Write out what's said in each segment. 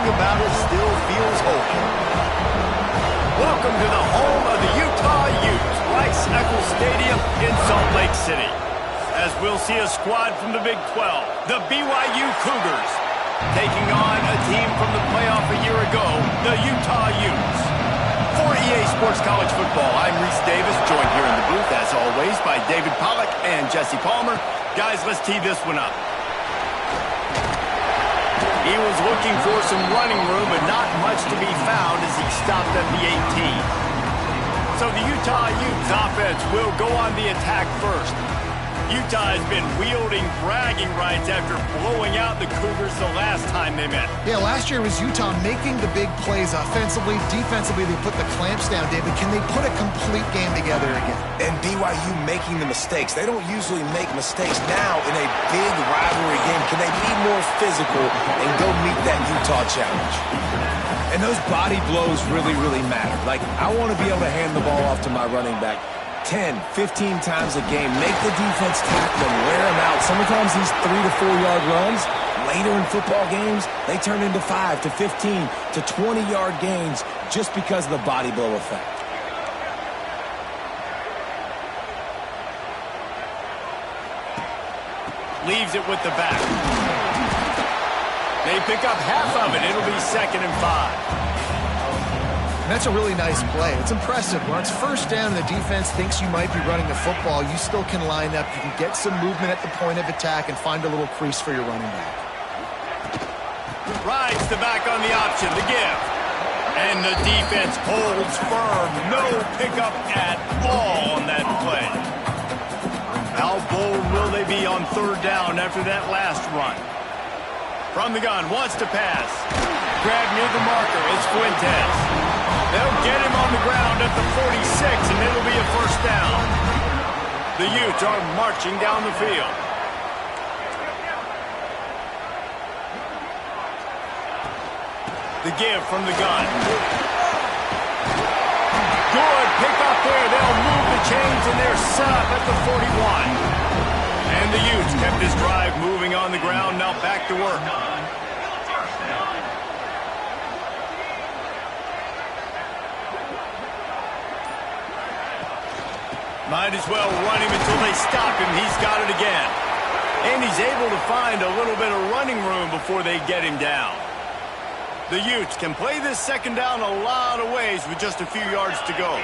Everything about it still feels holy. Welcome to the home of the Utah Utes, Rice-Eccles Stadium in Salt Lake City. As we'll see a squad from the Big 12, the BYU Cougars, taking on a team from the playoff a year ago, the Utah Utes. For EA Sports College Football, I'm Reese Davis, joined here in the booth, as always, by David Pollack and Jesse Palmer. Guys, let's tee this one up. He was looking for some running room, but not much to be found as he stopped at the 18. So the Utah Utes offense will go on the attack first. Utah has been wielding bragging rights after blowing out the Cougars the last time they met. Yeah, last year was Utah making the big plays offensively. Defensively, they put the clamps down, David. Can they put a complete game together again? And BYU making the mistakes. They don't usually make mistakes. Now, in a big rivalry game, can they be more physical and go meet that Utah challenge? And those body blows really, really matter. Like, I want to be able to hand the ball off to my running back 10, 15 times a game. Make the defense tackle them, wear them out. Sometimes these 3 to 4 yard runs, later in football games, they turn into 5 to 15 to 20 yard gains just because of the body blow effect. Leaves it with the back. They pick up half of it. It'll be 2nd and 5. And that's a really nice play. It's impressive. When it's first down and the defense thinks you might be running the football, you still can line up. You can get some movement at the point of attack and find a little crease for your running back. Rides the back on the option, the give. And the defense holds firm. No pickup at all on that play. How bold will they be on 3rd down after that last run? From the gun, wants to pass. Grab near the marker, it's Fuentes. They'll get him on the ground at the 46, and it'll be a 1st down. The Utes are marching down the field. The give from the gun. Good pick up there. They'll move the chains, and they're set up at the 41. And the Utes kept this drive moving on the ground. Now back to work. Might as well run him until they stop him. He's got it again. And he's able to find a little bit of running room before they get him down. The Utes can play this 2nd down a lot of ways with just a few yards to go.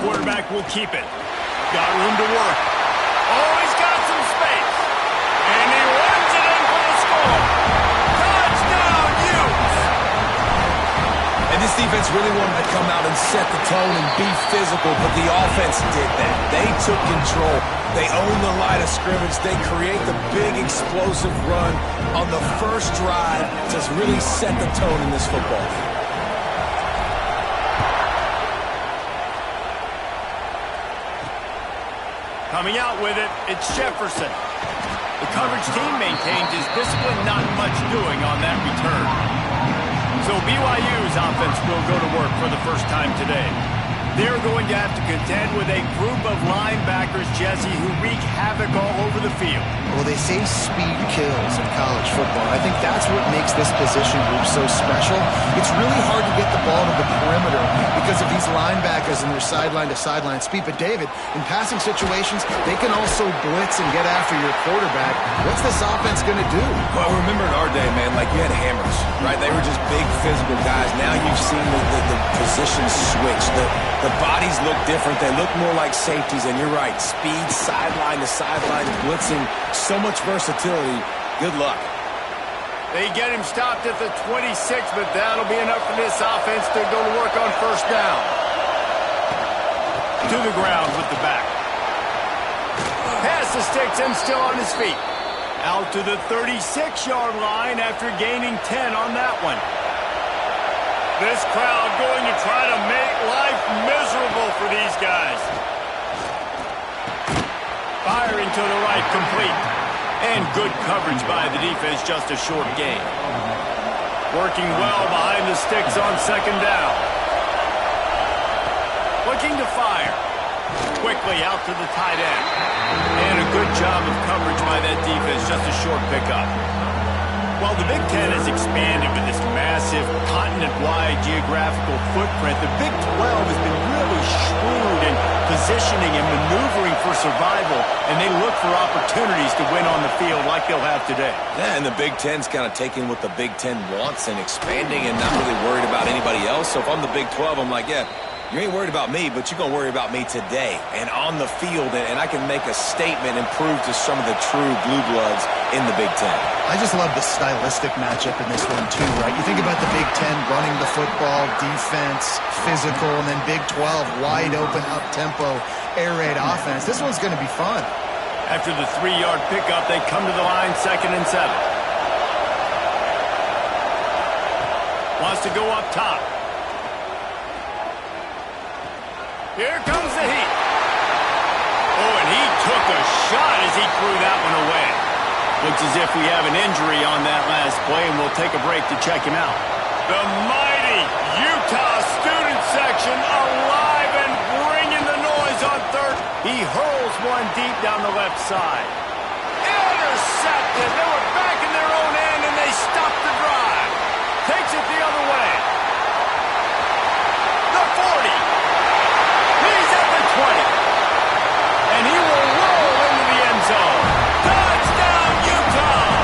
Quarterback will keep it. Got room to work. Oh, he's got some space. And he runs it in for the score. Touchdown, Utes! And this defense really wanted to come out and set the tone and be physical, but the offense did that. They took control. They owned the line of scrimmage. They create the big explosive run on the first drive to really set the tone in this football game. Coming out with it, it's Jefferson. The coverage team maintained his discipline, not much doing on that return. So BYU's offense will go to work for the first time today. They're going to have to contend with a group of linebackers, Jesse, who wreak havoc all over the field. Well, they say speed kills in college football. I think that's what makes this position group so special. It's really hard to get the ball to the perimeter because of these linebackers and their sideline-to-sideline speed. But, David, in passing situations, they can also blitz and get after your quarterback. What's this offense going to do? Well, remember in our day, man, like you had hammers, right? They were just big physical guys. Now you've seen the positions switch. The bodies look different. They look more like safeties, and you're right. Speed, sideline to sideline, blitzing, so much versatility. Good luck. They get him stopped at the 26, but that'll be enough for this offense to go to work on 1st down. To the ground with the back. Pass the sticks and still on his feet. Out to the 36-yard line after gaining 10 on that one. This crowd going to try to make life miserable for these guys. Firing to the right, complete. And good coverage by the defense, just a short gain. Working well behind the sticks on 2nd down. Looking to fire. Quickly out to the tight end. And a good job of coverage by that defense, just a short pickup. While the Big Ten has expanded with this massive continent-wide geographical footprint, the Big 12 has been really shrewd in positioning and maneuvering for survival, and they look for opportunities to win on the field like they'll have today. Yeah, and the Big Ten's kind of taking what the Big Ten wants and expanding and not really worried about anybody else. So if I'm the Big 12, I'm like, yeah, you ain't worried about me, but you're going to worry about me today and on the field, and I can make a statement and prove to some of the true blue bloods in the Big Ten. I just love the stylistic matchup in this one, too, right? You think about the Big Ten running the football, defense, physical, and then Big 12, wide open, up-tempo, air raid offense. This one's going to be fun. After the 3-yard pickup, they come to the line 2nd and 7. Wants to go up top. Here comes the heat. Oh, and he took a shot as he threw that one away. Looks as if we have an injury on that last play, and we'll take a break to check him out. The mighty Utah student section alive and bringing the noise on 3rd. He hurls one deep down the left side. Intercepted. They were back in their own end, and they stopped the drive. Takes it the other way. The 40. He's at the 20. And he will roll into the end zone. Touchdown, Utah!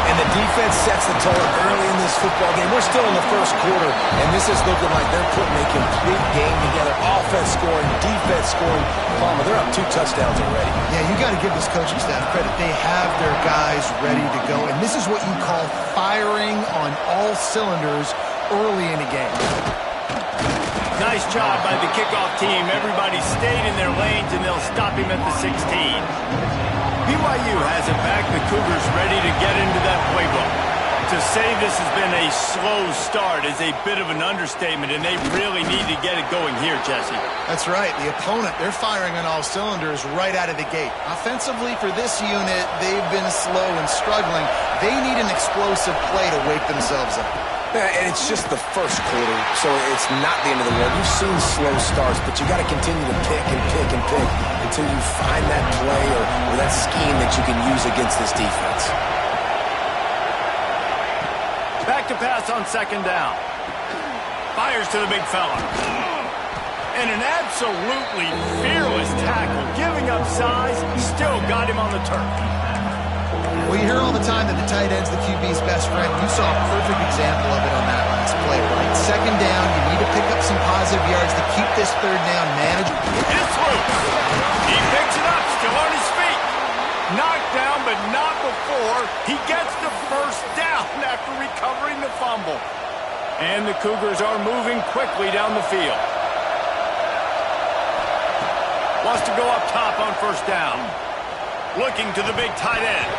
And the defense sets the tone early in this football game. We're still in the first quarter, and this is looking like they're putting a complete game together. Offense scoring, defense scoring. Palmer, they're up 2 touchdowns already. Yeah, you got to give this coaching staff credit. They have their guys ready to go, and this is what you call firing on all cylinders early in a game. Nice job by the kickoff team. Everybody stayed in their lanes, and they'll stop him at the 16. BYU has it back. The Cougars ready to get into that playbook. To say this has been a slow start is a bit of an understatement, and they really need to get it going here, Jesse. That's right. The opponent, they're firing on all cylinders right out of the gate. Offensively, for this unit, they've been slow and struggling. They need an explosive play to wake themselves up. Yeah, and it's just the first quarter, so it's not the end of the world. You've seen slow starts, but you got to continue to pick and pick and pick until you find that play or that scheme that you can use against this defense. Back to pass on 2nd down. Fires to the big fella. And an absolutely fearless tackle. Giving up size, still got him on the turf. Well, you hear all the time that the tight end's the QB's best friend. You saw a perfect example of it on that last play, right? 2nd down, you need to pick up some positive yards to keep this 3rd down manageable. It's loose. He picks it up, still on his feet. Knocked down, but not before he gets the 1st down after recovering the fumble. And the Cougars are moving quickly down the field. Wants to go up top on 1st down. Looking to the big tight end.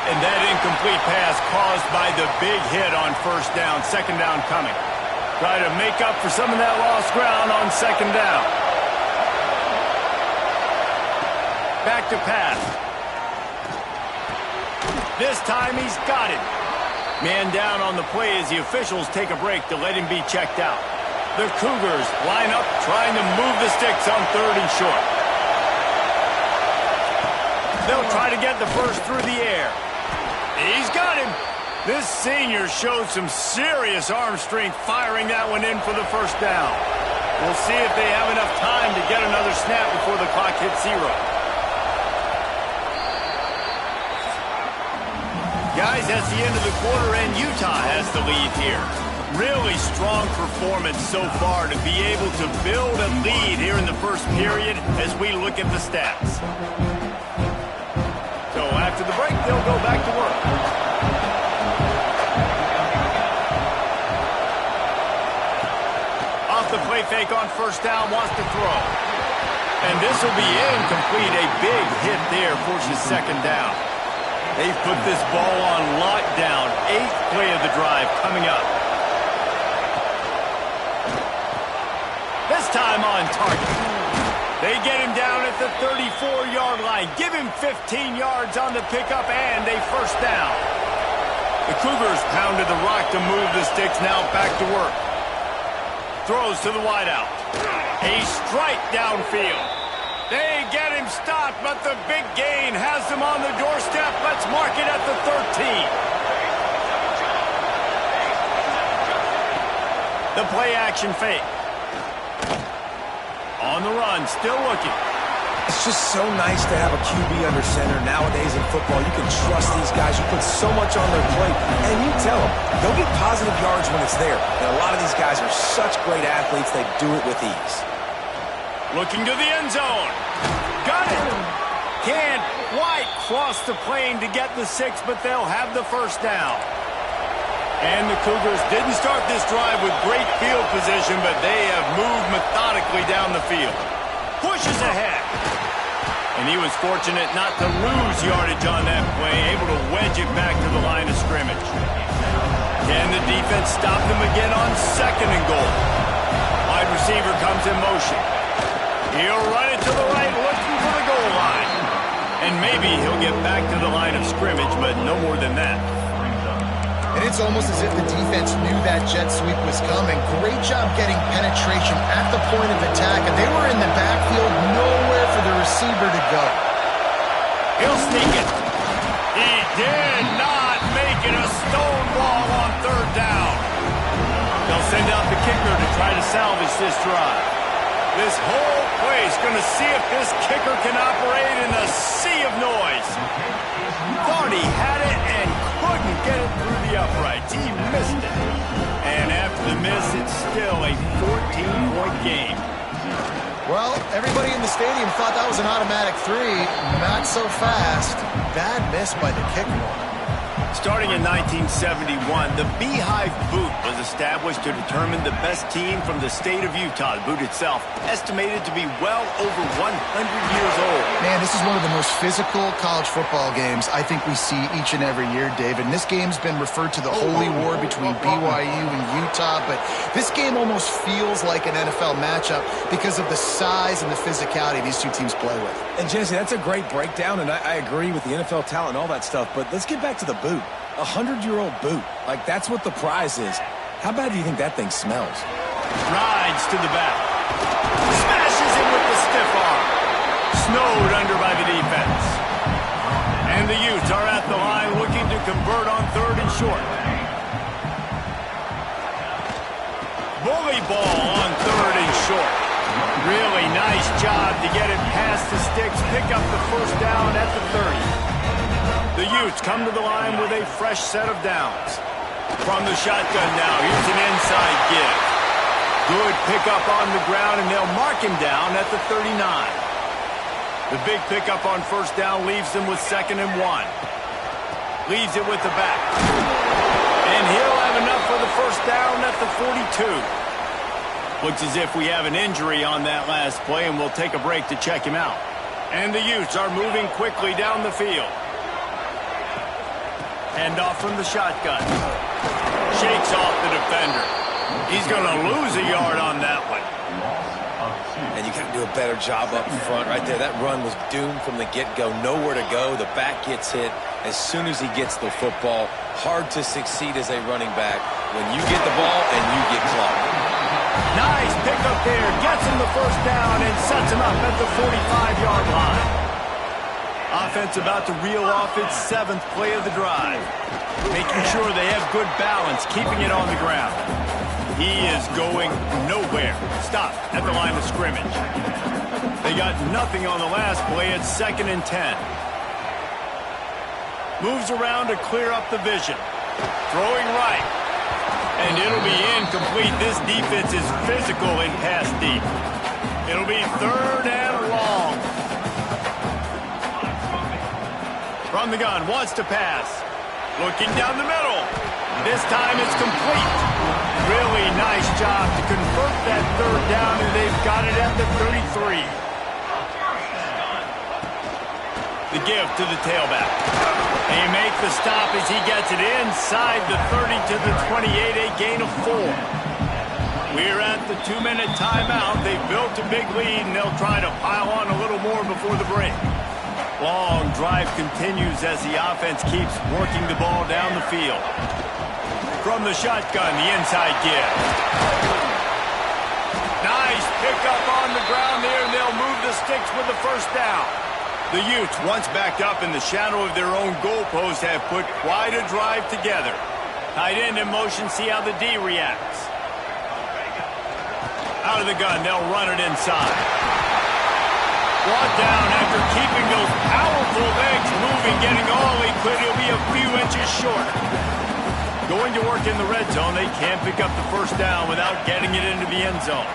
And that incomplete pass caused by the big hit on 1st down. 2nd down coming. Try to make up for some of that lost ground on 2nd down. Back to pass. This time he's got it. Man down on the play as the officials take a break to let him be checked out. The Cougars line up trying to move the sticks on 3rd and short. They'll try to get the 1st through the air. He's got him. This senior showed some serious arm strength firing that one in for the 1st down. We'll see if they have enough time to get another snap before the clock hits 0. Guys, that's the end of the quarter, and Utah has the lead here. Really strong performance so far to be able to build a lead here in the 1st period as we look at the stats. So after the break, they'll go back to work. Off the play fake on 1st down, wants to throw. And this will be incomplete. A big hit there forces 2nd down. They've put this ball on lockdown. 8th play of the drive coming up. This time on target. They get him down at the 34-yard line. Give him 15 yards on the pickup and a 1st down. The Cougars pounded the rock to move the sticks. Now back to work. Throws to the wideout. A strike downfield. They get him stopped, but the big gain has them on the doorstep. Let's mark it at the 13. The play action fake. On the run, still looking. It's just so nice to have a QB under center. Nowadays in football, you can trust these guys. You put so much on their plate, and you tell them, they'll get positive yards when it's there. And a lot of these guys are such great athletes, they do it with ease. Looking to the end zone. Got it. Can't quite cross the plane to get the 6, but they'll have the first down. And the Cougars didn't start this drive with great field position, but they have moved methodically down the field. Pushes ahead. And he was fortunate not to lose yardage on that play, able to wedge it back to the line of scrimmage. Can the defense stop them again on 2nd and goal? Wide receiver comes in motion. He'll run it to the right, looking for the goal line. And maybe he'll get back to the line of scrimmage, but no more than that. And it's almost as if the defense knew that jet sweep was coming. Great job getting penetration at the point of attack. And they were in the backfield, nowhere for the receiver to go. He'll sneak it. He did not make it a stonewall on 3rd down. They'll send out the kicker to try to salvage this drive. This whole place going to see if this kicker can operate in a sea of noise. Thought he had it and couldn't get it through the uprights. He missed it. And after the miss, it's still a 14-point game. Well, everybody in the stadium thought that was an automatic 3. Not so fast. Bad miss by the kicker. Starting in 1971, the Beehive Boot was established to determine the best team from the state of Utah. The boot itself, estimated to be well over 100 years old. Man, this is one of the most physical college football games I think we see each and every year, David. And this game's been referred to the holy war between BYU and Utah, but this game almost feels like an NFL matchup because of the size and the physicality these two teams play with. And Jesse, that's a great breakdown, and I agree with the NFL talent and all that stuff, but let's get back to the boot. 100-year-old boot. Like, that's what the prize is. How bad do you think that thing smells? Rides to the back. Smashes it with the stiff arm. Snowed under by the defense. And the Utes are at the line looking to convert on 3rd and short. Bully ball on 3rd and short. Really nice job to get it past the sticks, pick up the first down at the 30. The Utes come to the line with a fresh set of downs. From the shotgun now, here's an inside give. Good pickup on the ground, and they'll mark him down at the 39. The big pickup on 1st down leaves them with 2nd and 1. Leaves it with the back. And he'll have enough for the first down at the 42. Looks as if we have an injury on that last play, and we'll take a break to check him out. And the Utes are moving quickly down the field. Hand off from the shotgun. Shakes off the defender. He's going to lose a yard on that one. And you got to do a better job up front right there. That run was doomed from the get-go. Nowhere to go. The back gets hit as soon as he gets the football. Hard to succeed as a running back when you get the ball and you get clocked. Nice pickup there. Gets him the first down and sets him up at the 45-yard line. Offense about to reel off its 7th play of the drive. Making sure they have good balance, keeping it on the ground. He is going nowhere. Stop at the line of scrimmage. They got nothing on the last play. It's 2nd and 10. Moves around to clear up the vision. Throwing right. And it'll be incomplete. This defense is physical in pass deep. It'll be 3rd and long. From the gun, wants to pass. Looking down the middle. This time it's complete. Really nice job to convert that 3rd down, and they've got it at the 33. The give to the tailback. They make the stop as he gets it inside the 30 to the 28, a gain of 4. We're at the 2-minute timeout. They've built a big lead, and they'll try to pile on a little more before the break. Long drive continues as the offense keeps working the ball down the field. From the shotgun, the inside give. Nice pickup on the ground there, and they'll move the sticks with the first down. The Utes, once backed up in the shadow of their own goalpost, have put quite a drive together. Tight end in motion, see how the D reacts. Out of the gun, they'll run it inside. Brought down after keeping those powerful legs moving, getting all he could. He'll be a few inches short. Going to work in the red zone, they can't pick up the first down without getting it into the end zone.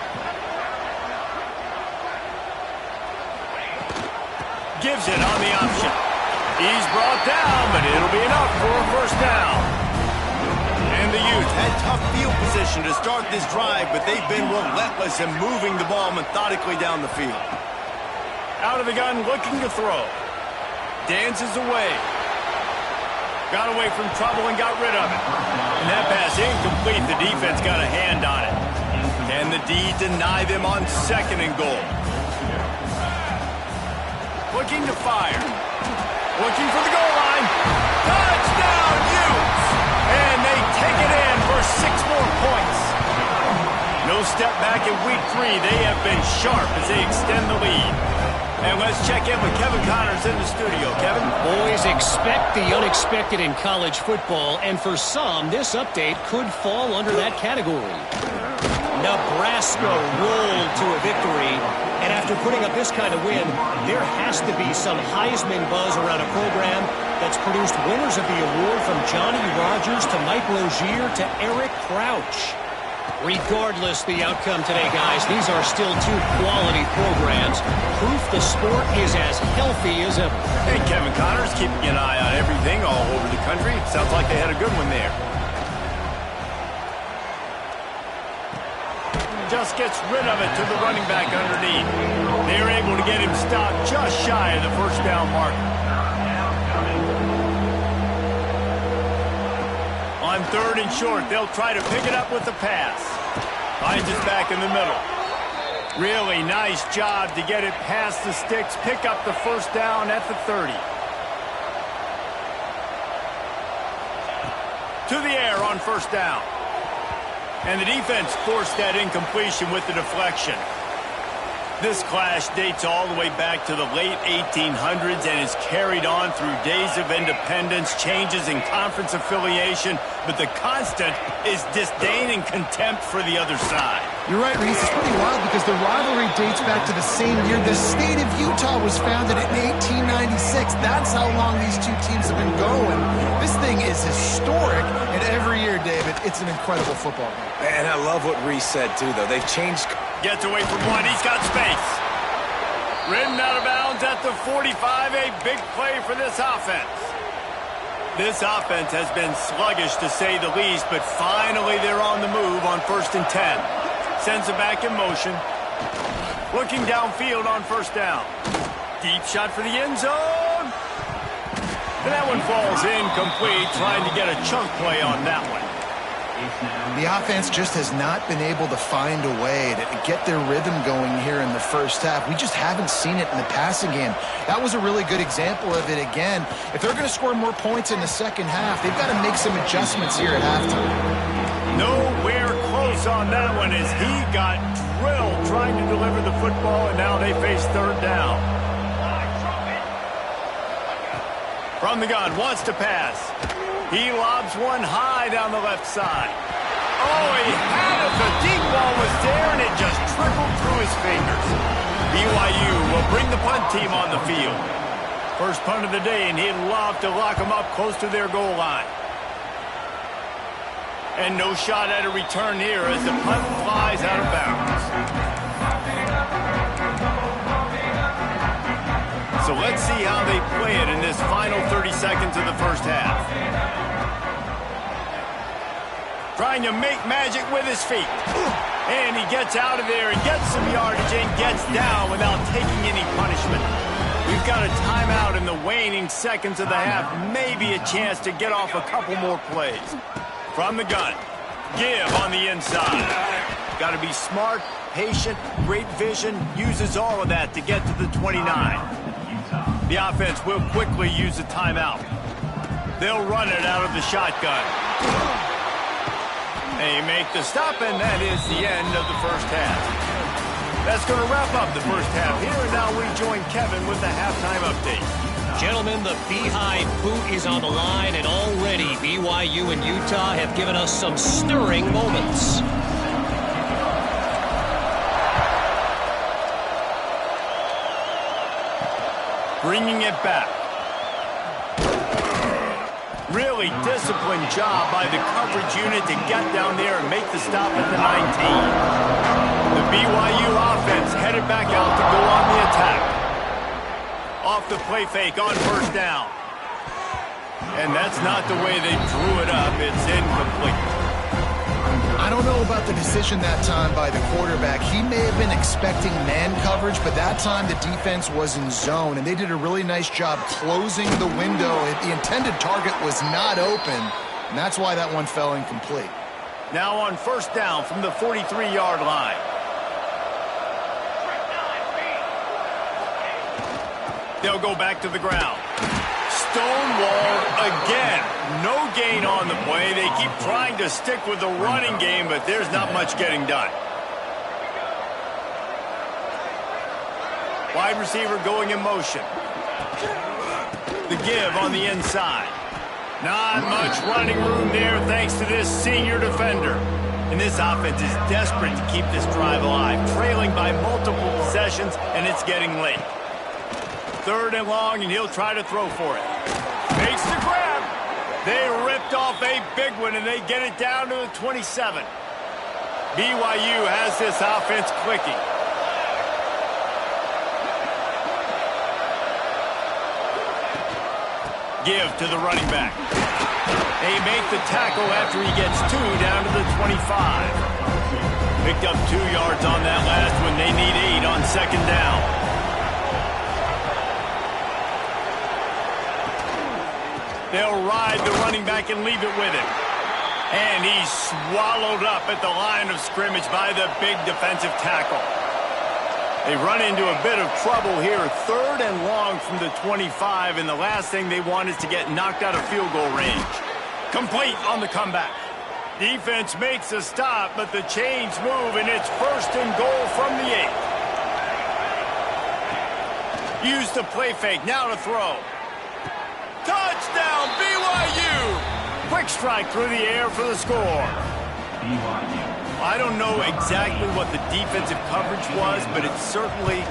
Gives it on the option. He's brought down, but it'll be enough for a first down. And the Utes had tough field position to start this drive, but they've been relentless in moving the ball methodically down the field. Out of the gun, looking to throw. Dances away. Got away from trouble and got rid of it. And that pass incomplete. The defense got a hand on it. Can the D deny them on 2nd and goal? Looking to fire. Looking for the goal line. Touchdown, Utes! And they take it in for 6 more points. No step back in week 3. They have been sharp as they extend the lead. And let's check in with Kevin Connors in the studio. Kevin? Boys, expect the unexpected in college football, and for some, this update could fall under that category. Nebraska rolled to a victory, and after putting up this kind of win, there has to be some Heisman buzz around a program that's produced winners of the award from Johnny Rodgers to Mike Rozier to Eric Crouch. Regardless the outcome today, guys, these are still 2 quality programs. Proof the sport is as healthy as ever. Hey, Kevin Connors keeping an eye on everything all over the country. Sounds like they had a good one there. Just gets rid of it to the running back underneath. They're able to get him stopped just shy of the first down marker. On 3rd and short, they'll try to pick it up with the pass. Finds us back in the middle. Really nice job to get it past the sticks, pick up the first down at the 30. To the air on first down. And the defense forced that incompletion with the deflection. This clash dates all the way back to the late 1800s and is carried on through days of independence, changes in conference affiliation, but the constant is disdain and contempt for the other side. You're right, Reese. It's pretty wild because the rivalry dates back to the same year the state of Utah was founded in 1896. That's how long these 2 teams have been going. This thing is historic, and every year, David, it's an incredible football game. And I love what Reese said, too, though. They've changed. Gets away from one. He's got space. Ridden out of bounds at the 45. A big play for this offense. This offense has been sluggish, to say the least, but finally they're on the move on 1st and 10. Sends it back in motion. Looking downfield on first down. Deep shot for the end zone. And that one falls incomplete, trying to get a chunk play on that one. The offense just has not been able to find a way to get their rhythm going here in the first half. We just haven't seen it in the passing game. That was a really good example of it again. If they're going to score more points in the second half, they've got to make some adjustments here at halftime. Nowhere close on that one as he got drilled trying to deliver the football, and now they face 3rd down. From the gun, wants to pass. He lobs one high down the left side. Oh, he had it. The deep ball was there, and it just trickled through his fingers. BYU will bring the punt team on the field. First punt of the day, and he'd love to lock them up close to their goal line. And no shot at a return here as the punt flies out of bounds. So let's see how they play it in this final 30 seconds of the first half. Trying to make magic with his feet. And he gets out of there and gets some yardage and gets down without taking any punishment. We've got a timeout in the waning seconds of the half. Maybe a chance to get off a couple more plays. From the gun. Give on the inside. Got to be smart, patient, great vision. Uses all of that to get to the 29. The offense will quickly use a timeout. They'll run it out of the shotgun. They make the stop, and that is the end of the first half. That's going to wrap up the first half here, and now we join Kevin with the halftime update. Gentlemen, the Beehive boot is on the line, and already BYU and Utah have given us some stirring moments. Bringing it back. Really disciplined job by the coverage unit to get down there and make the stop at the 19. The BYU offense headed back out to go on the attack. Off the play fake on first down. And that's not the way they drew it up. It's incomplete. I don't know about the decision that time by the quarterback. He may have been expecting man coverage, but that time the defense was in zone, and they did a really nice job closing the window. The intended target was not open, and that's why that one fell incomplete. Now on first down from the 43-yard line. They'll go back to the ground. Stonewall again. No gain on the play. They keep trying to stick with the running game, but there's not much getting done. Wide receiver going in motion. The give on the inside. Not much running room there thanks to this senior defender. And this offense is desperate to keep this drive alive, trailing by multiple possessions, and it's getting late. Third and long, and he'll try to throw for it. Makes the grab. They ripped off a big one, and they get it down to the 27. BYU has this offense clicking. Give to the running back. They make the tackle after he gets 2 down to the 25. Picked up 2 yards on that last one. They need 8 on second down. They'll ride the running back and leave it with him. And he's swallowed up at the line of scrimmage by the big defensive tackle. They run into a bit of trouble here. Third and long from the 25, and the last thing they want is to get knocked out of field goal range. Complete on the comeback. Defense makes a stop, but the chains move, and it's first and goal from the 8. Use the play fake. Now to throw. Touchdown, BYU! Quick strike through the air for the score. I don't know exactly what the defensive coverage was, but it certainly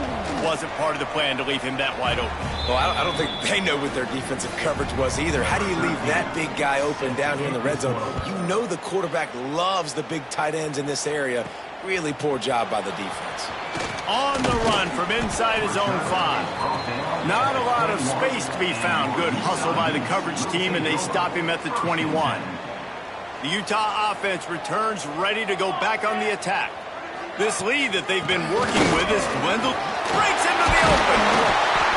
wasn't part of the plan to leave him that wide open. Well, I don't think they know what their defensive coverage was either. How do you leave that big guy open down here in the red zone? You know the quarterback loves the big tight ends in this area. Really poor job by the defense. On the run from inside his own 5. Not a lot of space to be found. Good hustle by the coverage team, and they stop him at the 21. The Utah offense returns ready to go back on the attack. This lead that they've been working with is dwindled. Breaks into the open.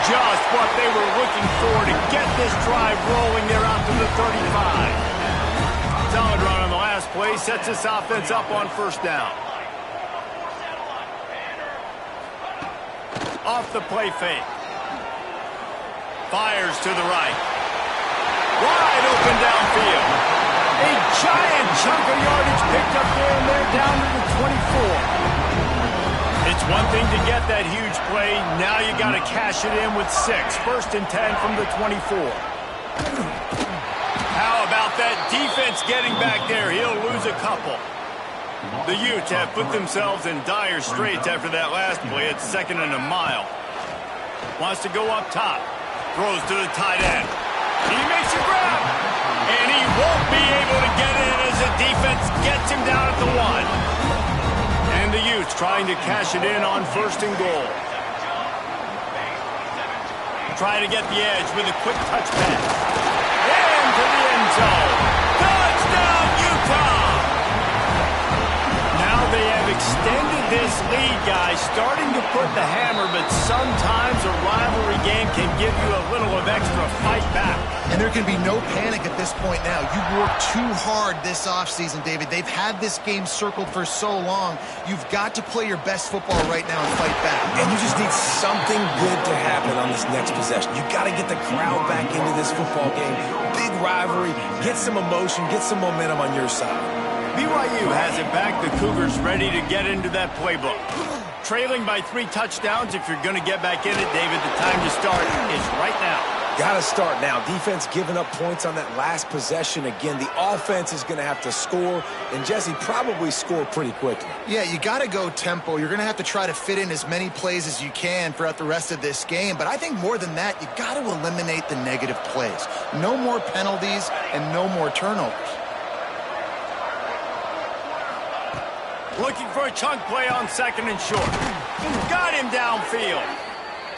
Just what they were looking for to get this drive rolling there out to the 35. Solid run on the last play sets this offense up on first down. Off the play fake. Fires to the right. Wide open downfield. A giant chunk of yardage picked up there, and they're down to the 24. It's one thing to get that huge play. Now you got to cash it in with 6. First and 10 from the 24. How about that defense getting back there? He'll lose a couple. The Utes have put themselves in dire straits after that last play. It's second and a mile. Wants to go up top. Throws to the tight end. He makes a grab. And he won't be able to get in as the defense gets him down at the 1. And the Utes trying to cash it in on first and goal. Trying to get the edge with a quick touch pass. Into the end zone. Touchdown, Utah! They have extended this lead, guys, starting to put the hammer, but sometimes a rivalry game can give you a little of extra fight back. And there can be no panic at this point now. You worked too hard this offseason, David. They've had this game circled for so long. You've got to play your best football right now and fight back. And you just need something good to happen on this next possession. You got to get the crowd back into this football game. Big rivalry. Get some emotion. Get some momentum on your side. BYU has it back. The Cougars ready to get into that playbook. Trailing by 3 touchdowns. If you're going to get back in it, David, the time to start is right now. Got to start now. Defense giving up points on that last possession. Again, the offense is going to have to score, and Jesse probably score pretty quickly. Yeah, you got to go tempo. You're going to have to try to fit in as many plays as you can throughout the rest of this game. But I think more than that, you got to eliminate the negative plays. No more penalties and no more turnovers. Looking for a chunk play on 2nd and short. Got him downfield.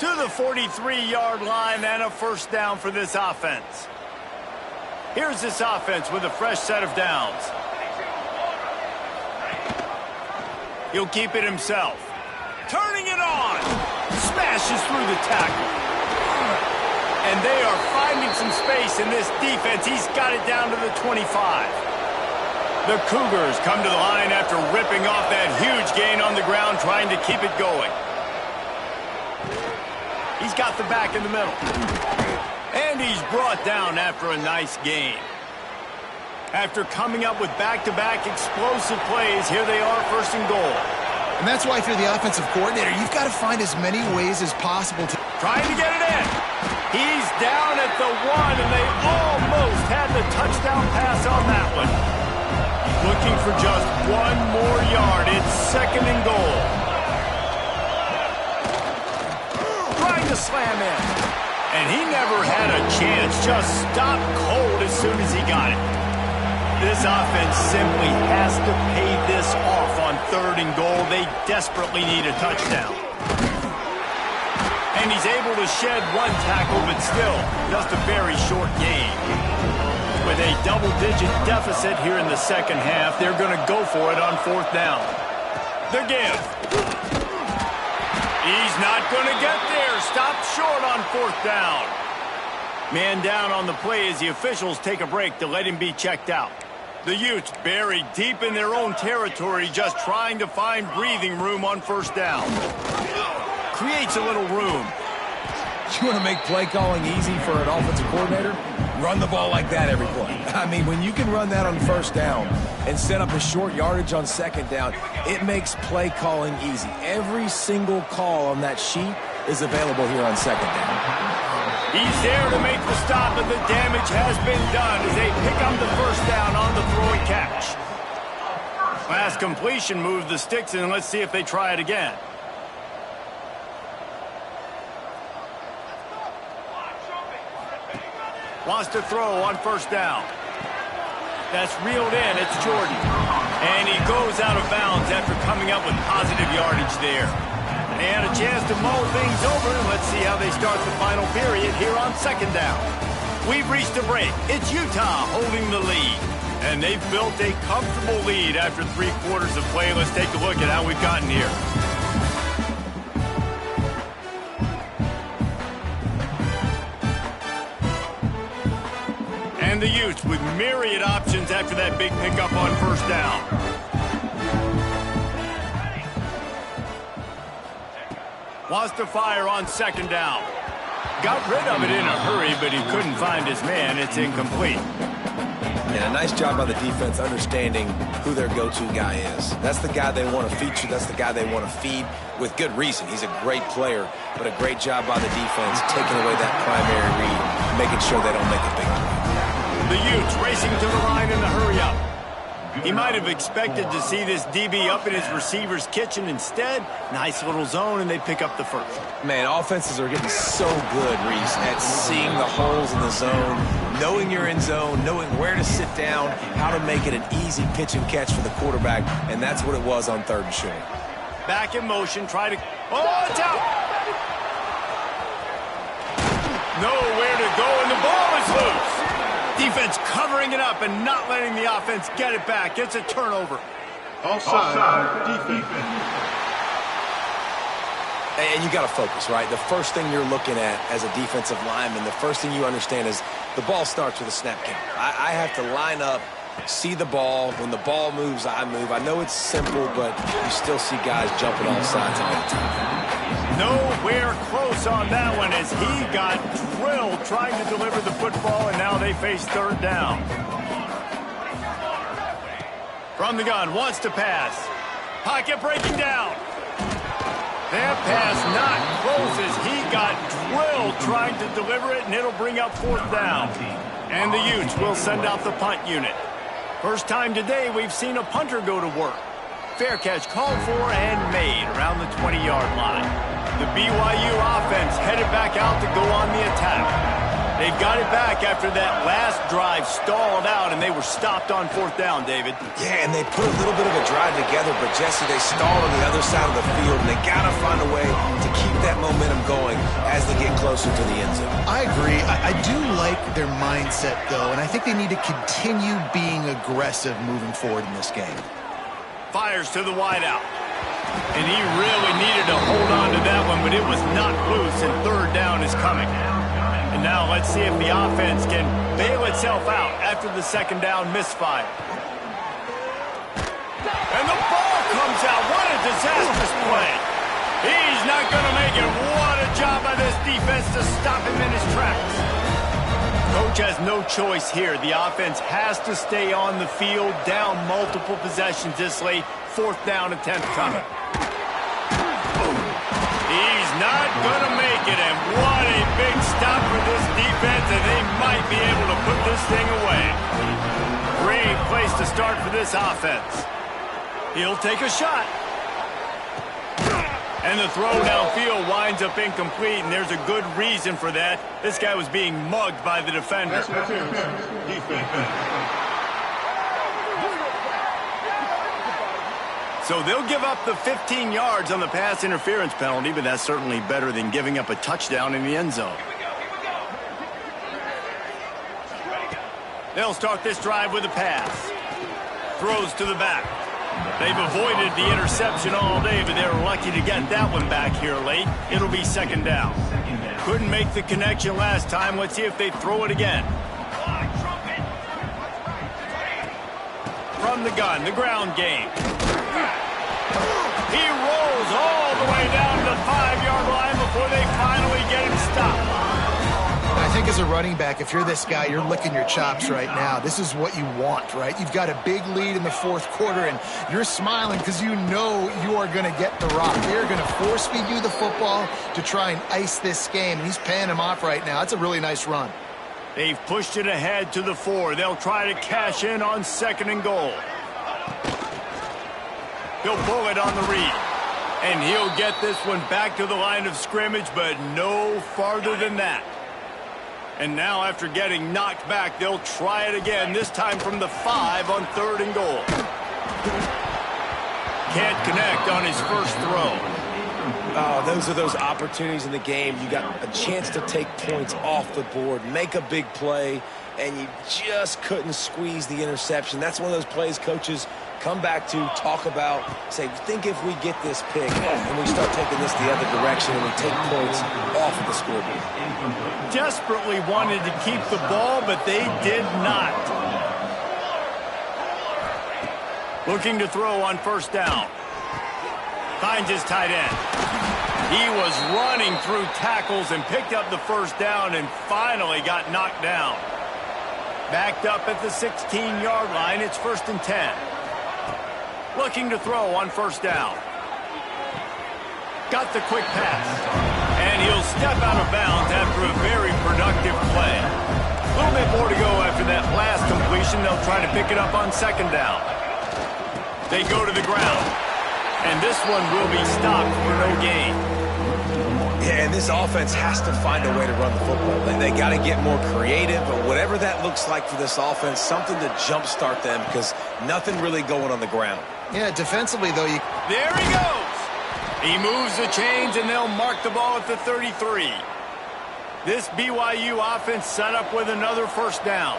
To the 43-yard line and a first down for this offense. Here's this offense with a fresh set of downs. He'll keep it himself. Turning it on. Smashes through the tackle. And they are finding some space in this defense. He's got it down to the 25. The Cougars come to the line after ripping off that huge gain on the ground, trying to keep it going. He's got the back in the middle. And he's brought down after a nice gain. After coming up with back-to-back explosive plays, here they are, 1st and goal. And that's why if you're the offensive coordinator, you've got to find as many ways as possible to... Trying to get it in. He's down at the 1, and they almost had the touchdown pass on that one. Looking for just 1 more yard. It's 2nd and goal. Trying to slam in. And he never had a chance. Just stopped cold as soon as he got it. This offense simply has to pay this off on 3rd and goal. They desperately need a touchdown. And he's able to shed 1 tackle, but still, just a very short game. With a double-digit deficit here in the 2nd half, they're going to go for it on 4th down. The give. He's not going to get there. Stopped short on 4th down. Man down on the play as the officials take a break to let him be checked out. The Utes buried deep in their own territory, just trying to find breathing room on 1st down. Creates a little room. You want to make play calling easy for an offensive coordinator? Run the ball like that every play. I mean, when you can run that on 1st down and set up a short yardage on 2nd down, it makes play calling easy. Every single call on that sheet is available here on 2nd down. He's there to make the stop, but the damage has been done as they pick up the 1st down on the throw and catch. Last completion moved the sticks, and let's see if they try it again. Wants to throw on 1st down. That's reeled in. It's Jordan. And he goes out of bounds after coming up with positive yardage there. They had a chance to mull things over. Let's see how they start the final period here on 2nd down. We've reached a break. It's Utah holding the lead. And they've built a comfortable lead after 3 quarters of play. Let's take a look at how we've gotten here. And the Utes with myriad options after that big pickup on 1st down. Wants to fire on 2nd down. Got rid of it in a hurry, but he couldn't find his man. It's incomplete. And a nice job by the defense understanding who their go-to guy is. That's the guy they want to feature. That's the guy they want to feed with good reason. He's a great player, but a great job by the defense taking away that primary read, making sure they don't make a big play. The Utes racing to the line in the hurry-up. He might have expected to see this DB up in his receiver's kitchen. Instead, nice little zone, and they pick up the 1st. Man, offenses are getting so good, Reese, at seeing the holes in the zone, knowing you're in zone, knowing where to sit down, how to make it an easy pitch and catch for the quarterback, and that's what it was on 3rd and short. Back in motion, try to... Oh, it's out! Nowhere to go, and the ball is loose. Defense covering it up and not letting the offense get it back. It's a turnover. Offside, defense. And you got to focus, right? The first thing you're looking at as a defensive lineman, the first thing you understand is the ball starts with a snap count. I have to line up, see the ball. When the ball moves, I move. I know it's simple, but you still see guys jumping off sides all the time. Nowhere close on that one as he got drilled trying to deliver the football, and now they face 3rd down. From the gun, wants to pass. Pocket breaking down. That pass not close as he got drilled trying to deliver it, and it'll bring up 4th down. And the Utes will send out the punt unit. First time today we've seen a punter go to work. Fair catch called for and made around the 20-yard line. The BYU offense headed back out to go on the attack. They've got it back after that last drive stalled out, and they were stopped on 4th down, David. Yeah, and they put a little bit of a drive together, but Jesse, they stalled on the other side of the field, and they got to find a way to keep that momentum going as they get closer to the end zone. I agree. I do like their mindset, though, and I think they need to continue being aggressive moving forward in this game. Fires to the wideout. And he really needed to hold on to that one, but it was not loose, and 3rd down is coming. And now let's see if the offense can bail itself out after the 2nd down misfire. And the ball comes out. What a disastrous play. He's not going to make it. What a job by this defense to stop him in his tracks. Coach has no choice here. The offense has to stay on the field, down multiple possessions this late. 4th down attempt coming. He's not going to make it, and what a big stop for this defense, and they might be able to put this thing away. Great place to start for this offense. He'll take a shot. And the throw downfield winds up incomplete, and there's a good reason for that. This guy was being mugged by the defender. So they'll give up the 15 yards on the pass interference penalty, but that's certainly better than giving up a touchdown in the end zone. They'll start this drive with a pass. Throws to the back. They've avoided the interception all day, but they're lucky to get that one back here late. It'll be 2nd down. Couldn't make the connection last time. Let's see if they throw it again. From the gun, the ground game. He rolls all the way down to the 5-yard line before they finally get him stopped. I think as a running back, if you're this guy, you're licking your chops right now. This is what you want, right? You've got a big lead in the 4th quarter, and you're smiling because you know you are going to get the rock. They're going to force-feed you the football to try and ice this game, and he's paying him off right now. That's a really nice run. They've pushed it ahead to the 4. They'll try to cash in on 2nd and goal. He'll pull it on the read. And he'll get this one back to the line of scrimmage, but no farther than that. And now after getting knocked back, they'll try it again, this time from the 5 on 3rd and goal. Can't connect on his first throw. Oh, those are those opportunities in the game. You got a chance to take points off the board, make a big play, and you just couldn't squeeze the interception. That's one of those plays coaches come back to, talk about, say, think if we get this pick and we start taking this the other direction and we take points off of the scoreboard. Desperately wanted to keep the ball, but they did not. Looking to throw on 1st down. Finds his tight end. He was running through tackles and picked up the 1st down and finally got knocked down. Backed up at the 16-yard line. It's 1st and 10. Looking to throw on 1st down. Got the quick pass. And he'll step out of bounds after a very productive play. A little bit more to go after that last completion. They'll try to pick it up on 2nd down. They go to the ground. And this one will be stopped for no gain. Yeah, and this offense has to find a way to run the football. They got to get more creative, but whatever that looks like for this offense, something to jumpstart them because nothing really going on the ground. Yeah, defensively, though, There he goes. He moves the chains, and they'll mark the ball at the 33. This BYU offense set up with another 1st down.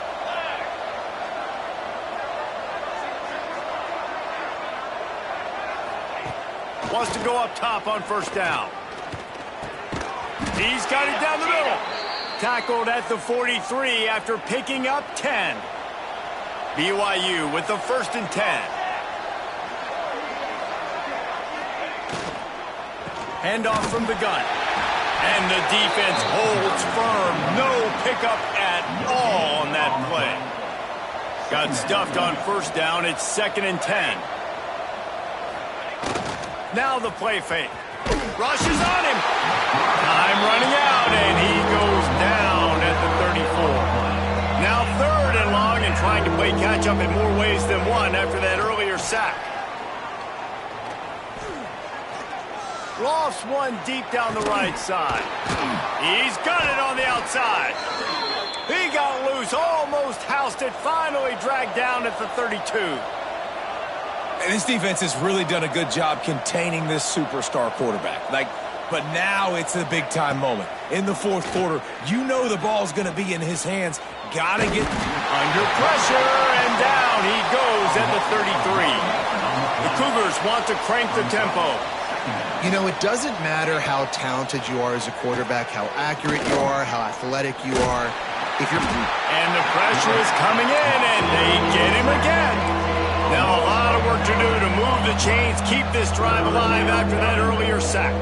Wants to go up top on 1st down. He's got it down the middle. Tackled at the 43 after picking up 10. BYU with the 1st and 10. Handoff from the gun. And the defense holds firm. No pickup at all on that play. Got stuffed on 1st down. It's 2nd and 10. Now the play fake. Rushes on him. Time running out, and he goes down at the 34. Now 3rd and long, and trying to play catch-up in more ways than one after that earlier sack. Lofts one deep down the right side. He's got it on the outside. He got loose, almost housed it, finally dragged down at the 32. And this defense has really done a good job containing this superstar quarterback. But now it's a big-time moment. In the 4th quarter, you know the ball's going to be in his hands. Gotta get under pressure, and down he goes at the 33. The Cougars want to crank the tempo. You know, it doesn't matter how talented you are as a quarterback, how accurate you are, how athletic you are. And the pressure is coming in, and they get him again. Now a lot of work to do to move the chains, keep this drive alive after that earlier sack.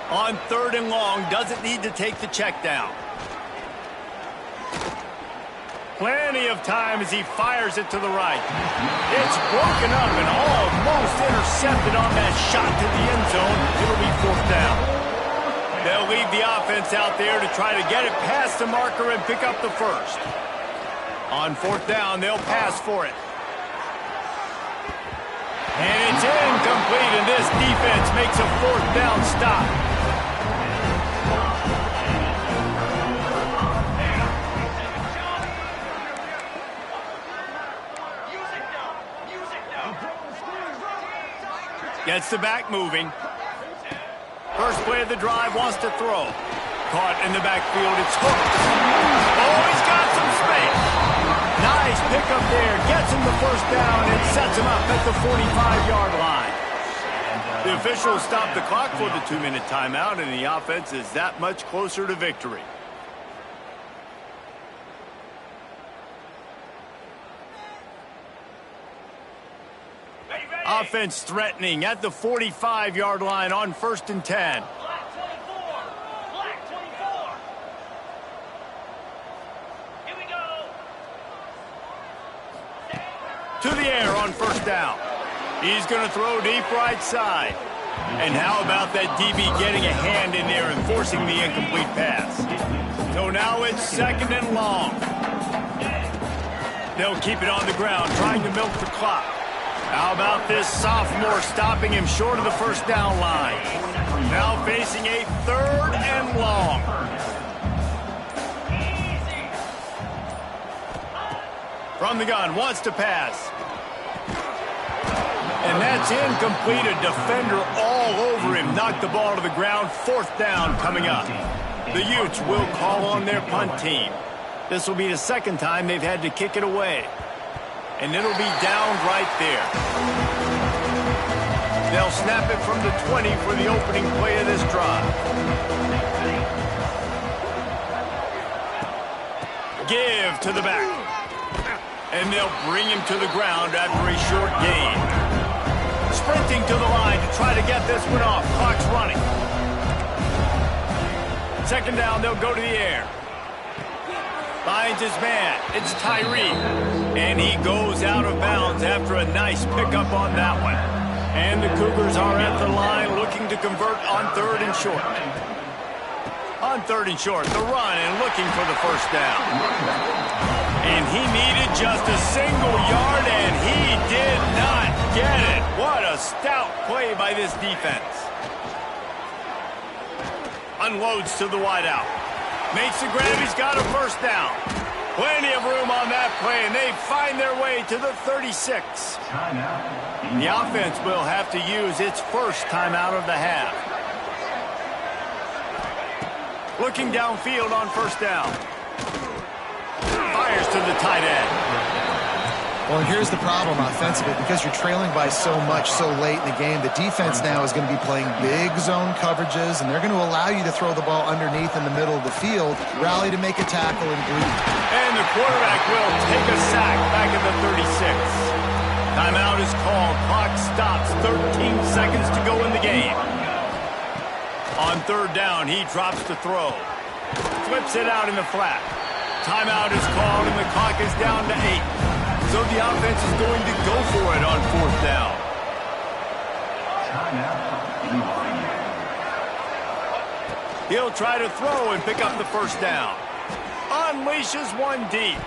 On 3rd and long, doesn't need to take the check down. Plenty of time as he fires it to the right. It's broken up and almost intercepted on that shot to the end zone. It'll be 4th down. They'll leave the offense out there to try to get it past the marker and pick up the 1st. On 4th down, they'll pass for it. And it's incomplete, and this defense makes a 4th down stop. Gets the back moving. First play of the drive, wants to throw. Caught in the backfield, it's hooked. Oh, he's got some space. Nice pickup there. Gets him the 1st down and sets him up at the 45-yard line. The officials stop the clock for the 2-minute timeout, and the offense is that much closer to victory. Offense threatening at the 45-yard line on 1st and 10. Black 24. Black 24. Here we go. To the air on 1st down. He's going to throw deep right side. And how about that DB getting a hand in there and forcing the incomplete pass? So now it's 2nd and long. They'll keep it on the ground, trying to milk the clock. How about this sophomore stopping him short of the 1st down line? Now facing a 3rd and long. From the gun, wants to pass. And that's incomplete. A defender all over him. Knocked the ball to the ground. 4th down coming up. The Utes will call on their punt team. This will be the 2nd time they've had to kick it away. And it'll be down right there. They'll snap it from the 20 for the opening play of this drive. Give to the back. And they'll bring him to the ground after a short gain. Sprinting to the line to try to get this one off. Clock's running. 2nd down, they'll go to the air. Finds his man. It's Tyree. And he goes out of bounds after a nice pickup on that one. And the Cougars are at the line looking to convert on 3rd and short. On 3rd and short, the run and looking for the 1st down. And he needed just a single yard, and he did not get it. What a stout play by this defense. Unloads to the wideout. Makes the grab, he's got a 1st down. Plenty of room on that play, and they find their way to the 36. The offense will have to use its 1st timeout of the half. Looking downfield on 1st down. Fires to the tight end. Well, here's the problem offensively. Because you're trailing by so much so late in the game, the defense now is going to be playing big zone coverages, and they're going to allow you to throw the ball underneath in the middle of the field, rally to make a tackle, and bleed. And the quarterback will take a sack back at the 36. Timeout is called. Clock stops. 13 seconds to go in the game. On 3rd down, he drops to throw. Flips it out in the flat. Timeout is called, and the clock is down to 8. So the offense is going to go for it on 4th down. He'll try to throw and pick up the 1st down. Unleashes one deep.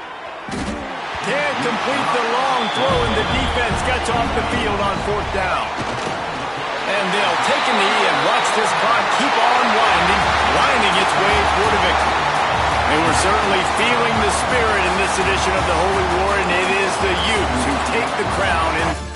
Can't complete the long throw, and the defense gets off the field on 4th down. And they'll take a knee and watch this clock keep on winding its way toward a victory. And we're certainly feeling the spirit in this edition of the Holy War, and it is the Utes who take the crown in